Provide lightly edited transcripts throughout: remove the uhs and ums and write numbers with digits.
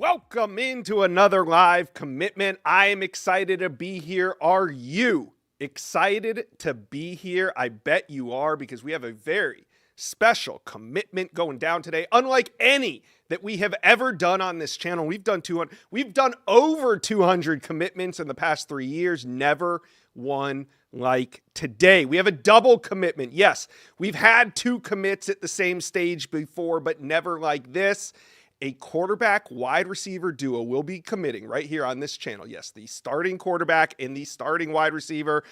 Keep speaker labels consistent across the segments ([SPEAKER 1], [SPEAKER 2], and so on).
[SPEAKER 1] Welcome into another live commitment. I am excited to be here. Are you excited to be here? I bet you are, because we have a very special commitment going down today, unlike any that we have ever done on this channel. We've done over 200 commitments in the past 3 years, never one like today. We have a double commitment. Yes, we've had 2 commits at the same stage before, but never like this. A quarterback wide receiver duo will be committing right here on this channel. Yes, the starting quarterback and the starting wide receiver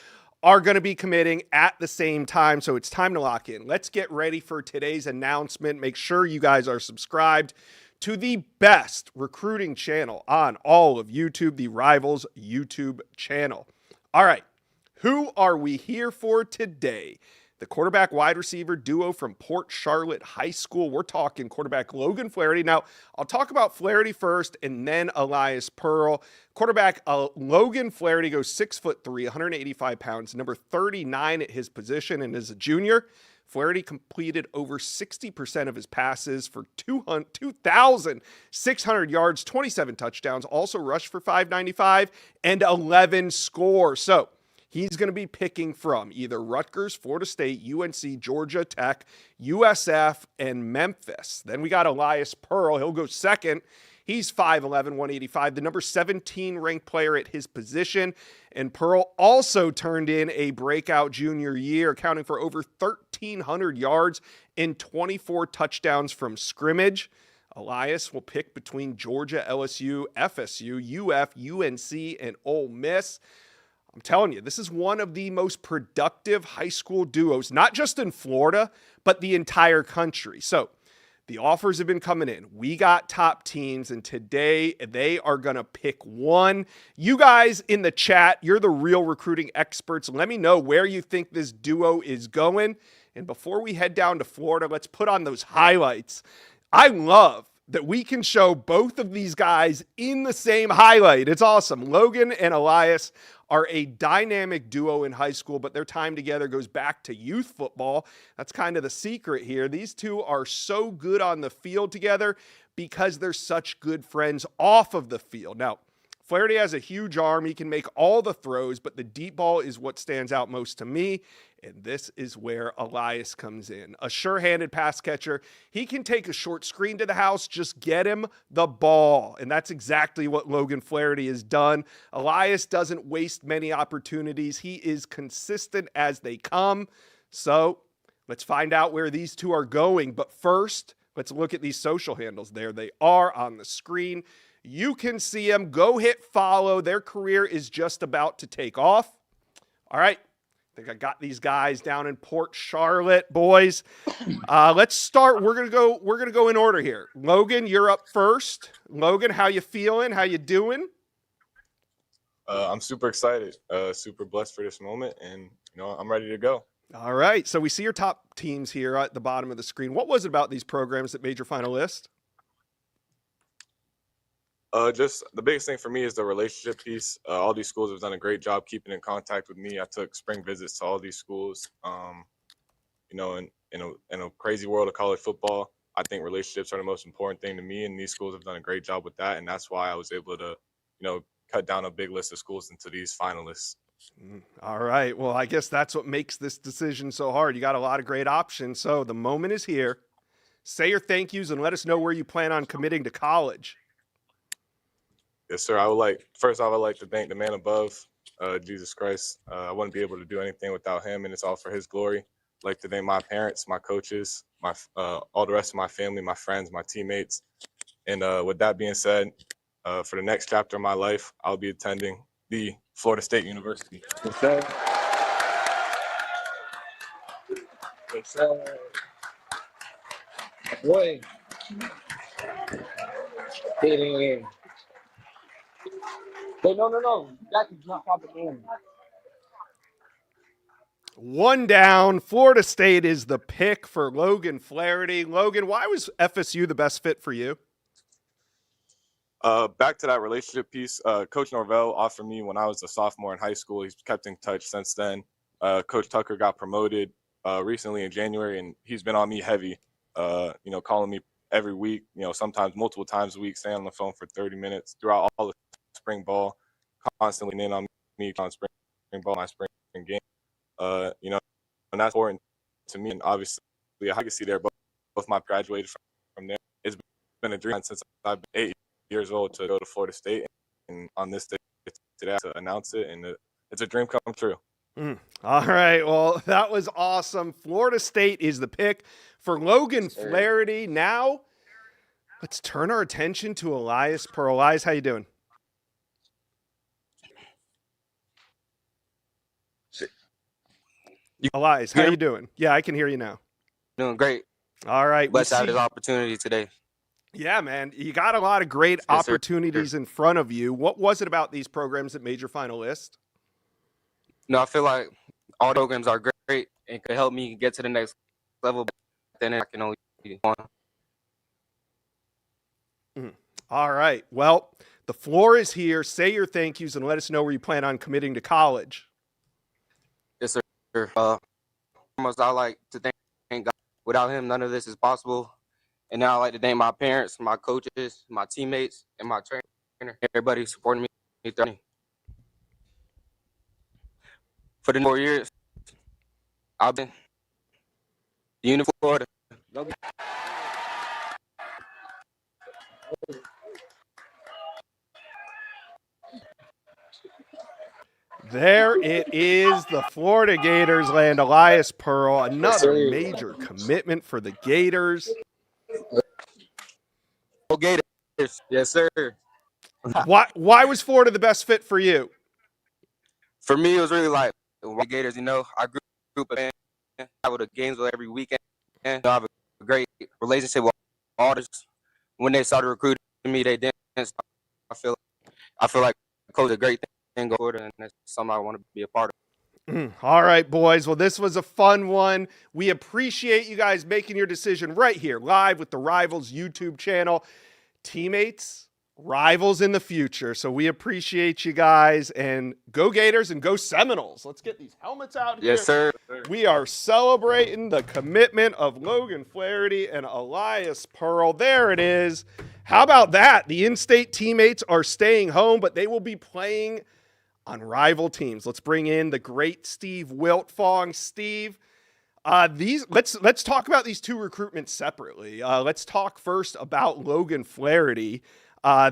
[SPEAKER 1] are going to be committing at the same time. So it's time to lock in. Let's get ready for today's announcement. Make sure you guys are subscribed to the best recruiting channel on all of YouTube, the Rivals YouTube channel. All right, who are we here for today? The quarterback wide receiver duo from Port Charlotte High School. We're talking quarterback Logan Flaherty. Now, I'll talk about Flaherty first and then Elias Pearl. Quarterback Logan Flaherty goes 6'3", 185 pounds, number 39 at his position, and as a junior, Flaherty completed over 60% of his passes for 2,600 yards, 27 touchdowns, also rushed for 595 and 11 scores. So he's going to be picking from either Rutgers, Florida State, UNC, Georgia Tech, USF, and Memphis. Then we got Elias Pearl. He'll go second. He's 5'11", 185, the number 17 ranked player at his position. And Pearl also turned in a breakout junior year, accounting for over 1,300 yards and 24 touchdowns from scrimmage. Elias will pick between Georgia, LSU, FSU, UF, UNC, and Ole Miss. I'm telling you, this is one of the most productive high school duos, not just in Florida, but the entire country. So the offers have been coming in. We got top teams, and today they are going to pick one. You guys in the chat, you're the real recruiting experts. Let me know where you think this duo is going. And before we head down to Florida, let's put on those highlights. I love that we can show both of these guys in the same highlight. It's awesome. Logan and Elias are a dynamic duo in high school, but their time together goes back to youth football. That's kind of the secret here. These two are so good on the field together because they're such good friends off of the field. Now, Flaherty has a huge arm. He can make all the throws, but the deep ball is what stands out most to me. And this is where Elias comes in. A sure-handed pass catcher. He can take a short screen to the house, just get him the ball. And that's exactly what Logan Flaherty has done. Elias doesn't waste many opportunities. He is consistent as they come. So let's find out where these two are going. But first, let's look at these social handles. There they are on the screen. You can see them. Go hit follow. Their career is just about to take off. All right. I think I got these guys down in Port Charlotte, boys. Let's start. We're gonna go in order here. Logan, you're up first. Logan, how you feeling? How you doing?
[SPEAKER 2] I'm super excited, super blessed for this moment, and I'm ready to go.
[SPEAKER 1] All right. So we see your top teams here at the bottom of the screen. What was it about these programs that made your final list?
[SPEAKER 2] Just the biggest thing for me is the relationship piece. All these schools have done a great job keeping in contact with me. I took spring visits to all these schools. In a crazy world of college football, I think relationships are the most important thing to me, and these schools have done a great job with that. And that's why I was able to, cut down a big list of schools into these finalists.
[SPEAKER 1] All right. Well, I guess that's what makes this decision so hard. You got a lot of great options. So the moment is here. Say your thank yous and let us know where you plan on committing to college.
[SPEAKER 2] Yes, sir. I would like to thank the man above, Jesus Christ. I wouldn't be able to do anything without him, and it's all for his glory. I'd like to thank my parents, my coaches, all the rest of my family, my friends, my teammates. And with that being said, for the next chapter of my life, I'll be attending the Florida State University.
[SPEAKER 3] Yes, sir. Yes, sir. Boy. Get in. Hey, no. That is not popping in.
[SPEAKER 1] One down. Florida State is the pick for Logan Flaherty. Logan, why was FSU the best fit for you?
[SPEAKER 2] Back to that relationship piece, Coach Norvell offered me when I was a sophomore in high school. He's kept in touch since then. Coach Tucker got promoted recently in January, and he's been on me heavy, calling me every week, sometimes multiple times a week, staying on the phone for 30 minutes throughout all the spring ball, constantly in on me on spring ball, my spring game. And that's important to me. And obviously, I can see there, both my graduated from there. It's been a dream since I've been 8 years old to go to Florida State, and on this day today to announce it, and it's a dream come true.
[SPEAKER 1] All right. Well, that was awesome. Florida State is the pick for Logan Flaherty. Now, let's turn our attention to Elias Pearl. Elias, how you doing? Elias, how you doing? Yeah, I can hear you now.
[SPEAKER 4] Doing great.
[SPEAKER 1] All right.
[SPEAKER 4] Blessed to have this opportunity today.
[SPEAKER 1] Yeah, man. You got a lot of great opportunities in front of you. What was it about these programs that made your final list?
[SPEAKER 4] No, I feel like all programs are great and could help me get to the next level. But then I can only be on.
[SPEAKER 1] All right. Well, the floor is here. Say your thank yous and let us know where you plan on committing to college.
[SPEAKER 4] Yes, sir. Almost I like to thank God. Without him, none of this is possible. And now I like to thank my parents, my coaches, my teammates, and my trainer, everybody who supported me throughout me. For the 4 years, I've been the Union Florida.
[SPEAKER 1] There it is. The Florida Gators land Elias Pearl. Another major commitment for the Gators.
[SPEAKER 4] Go Gators. Yes, sir.
[SPEAKER 1] Why was Florida the best fit for you?
[SPEAKER 4] For me, it was really like the Gators. I grew up a fan. I go to games every weekend. I have a great relationship with all this. When they started recruiting me, they didn't. I feel like coach is a great thing go forward, and that's something I want to be a part of.
[SPEAKER 1] All right, boys. Well, this was a fun one. We appreciate you guys making your decision right here, live with the Rivals YouTube channel. Teammates, rivals in the future. So we appreciate you guys, and go Gators and go Seminoles. Let's get these helmets out here.
[SPEAKER 4] Yes, sir.
[SPEAKER 1] We are celebrating the commitment of Logan Flaherty and Elias Pearl. There it is. How about that? The in-state teammates are staying home, but they will be playing on rival teams. Let's bring in the great Steve Wiltfong. Steve, let's talk about these two recruitments separately. Let's talk first about Logan Flaherty.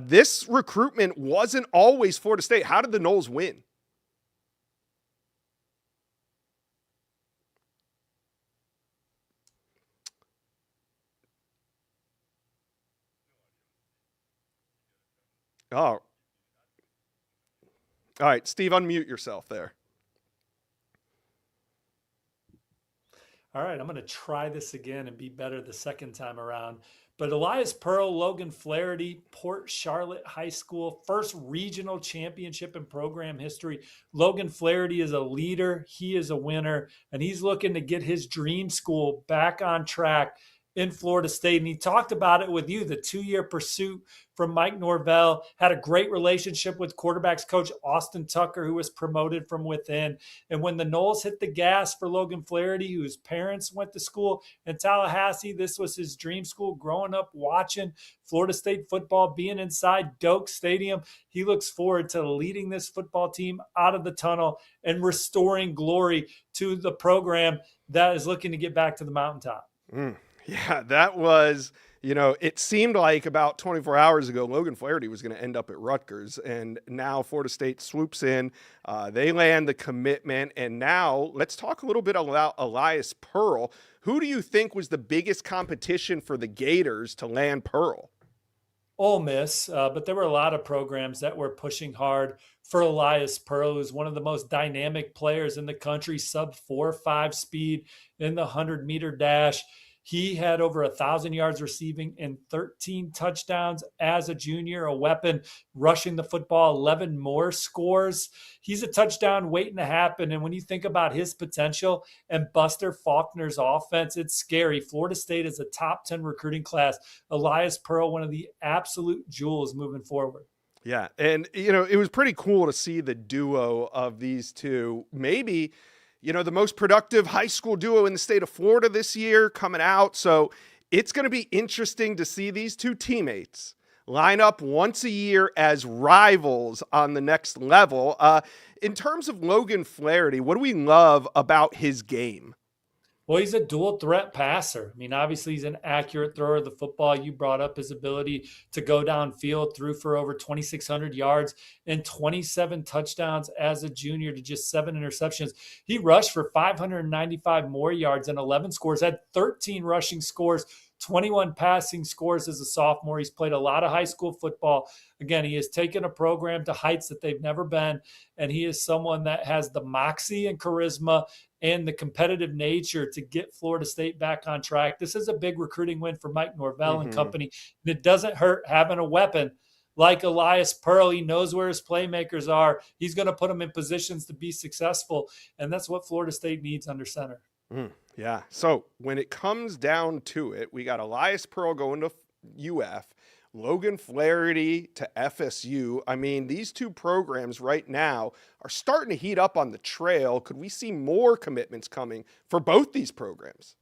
[SPEAKER 1] This recruitment wasn't always Florida State. How did the Noles win? Oh. All right, Steve, unmute yourself there.
[SPEAKER 5] All right, I'm going to try this again and be better the second time around. But Elias Pearl, Logan Flaherty, Port Charlotte High School, first regional championship in program history. Logan Flaherty is a leader. He is a winner, and he's looking to get his dream school back on track in Florida State. And he talked about it with you, the 2-year pursuit from Mike Norvell, had a great relationship with quarterbacks coach Austin Tucker, who was promoted from within. And when the Noles hit the gas for Logan Flaherty, whose parents went to school in Tallahassee, this was his dream school, growing up watching Florida State football, being inside Doak Stadium. He looks forward to leading this football team out of the tunnel and restoring glory to the program that is looking to get back to the mountaintop.
[SPEAKER 1] Yeah, that was, it seemed like about 24 hours ago, Logan Flaherty was going to end up at Rutgers, and now Florida State swoops in. They land the commitment, and now let's talk a little bit about Elias Pearl. Who do you think was the biggest competition for the Gators to land Pearl?
[SPEAKER 5] Ole Miss, but there were a lot of programs that were pushing hard for Elias Pearl, who's one of the most dynamic players in the country, sub 4.5 speed in the 100-meter dash. He had over 1,000 yards receiving and 13 touchdowns as a junior, a weapon rushing the football, 11 more scores. He's a touchdown waiting to happen. And when you think about his potential and Buster Faulkner's offense, it's scary. Florida State is a top 10 recruiting class. Elias Pearl, one of the absolute jewels moving forward.
[SPEAKER 1] Yeah. And, it was pretty cool to see the duo of these two. Maybe the most productive high school duo in the state of Florida this year coming out. So it's going to be interesting to see these two teammates line up once a year as rivals on the next level. In terms of Logan Flaherty, what do we love about his game?
[SPEAKER 5] Well, he's a dual threat passer. I mean, obviously, he's an accurate thrower of the football. You brought up his ability to go downfield, threw for over 2,600 yards and 27 touchdowns as a junior to just 7 interceptions. He rushed for 595 more yards and 11 scores, had 13 rushing scores, 21 passing scores as a sophomore. He's played a lot of high school football. Again, he has taken a program to heights that they've never been, and he is someone that has the moxie and charisma and the competitive nature to get Florida State back on track. This is a big recruiting win for Mike Norvell and company. And it doesn't hurt having a weapon like Elias Pearl. He knows where his playmakers are. He's going to put them in positions to be successful, and that's what Florida State needs under center.
[SPEAKER 1] Yeah. So when it comes down to it, we got Elias Pearl going to UF, Logan Flaherty to FSU. I mean, these two programs right now are starting to heat up on the trail. Could we see more commitments coming for both these programs?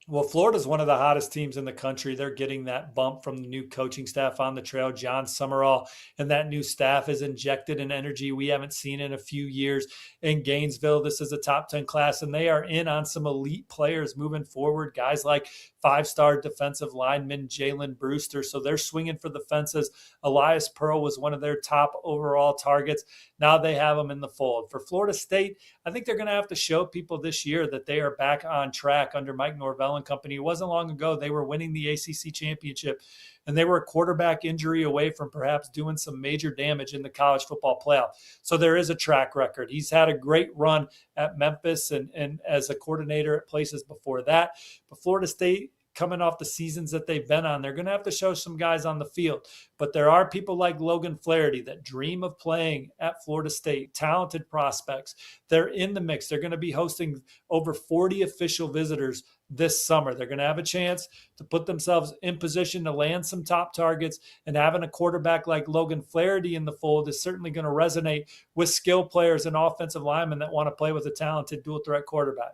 [SPEAKER 5] Well, Florida's one of the hottest teams in the country. They're getting that bump from the new coaching staff on the trail. John Summerall and that new staff has injected an energy we haven't seen in a few years in Gainesville. This is a top 10 class, and they are in on some elite players moving forward, guys like 5-star defensive lineman Jalen Brewster. So they're swinging for the fences. Elias Pearl was one of their top overall targets. Now they have him in the fold. For Florida State, I think they're going to have to show people this year that they are back on track under Mike Norvell and company. It wasn't long ago they were winning the ACC championship, and they were a quarterback injury away from perhaps doing some major damage in the college football playoff. So there is a track record. He's had a great run at Memphis and as a coordinator at places before that. But Florida State, coming off the seasons that they've been on, they're going to have to show some guys on the field. But there are people like Logan Flaherty that dream of playing at Florida State, talented prospects. They're in the mix. They're going to be hosting over 40 official visitors this summer. They're going to have a chance to put themselves in position to land some top targets, and having a quarterback like Logan Flaherty in the fold is certainly going to resonate with skill players and offensive linemen that want to play with a talented dual threat quarterback.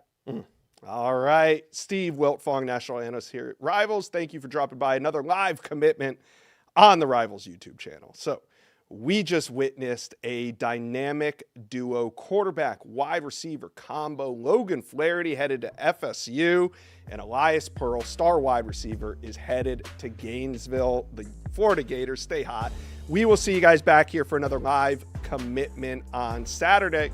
[SPEAKER 1] All right. Steve Wiltfong, national analyst here at Rivals. Thank you for dropping by. Another live commitment on the Rivals YouTube channel. So we just witnessed a dynamic duo quarterback wide receiver combo. Logan Flaherty headed to FSU, and Elias Pearl, star wide receiver, is headed to Gainesville. The Florida Gators stay hot. We will see you guys back here for another live commitment on Saturday.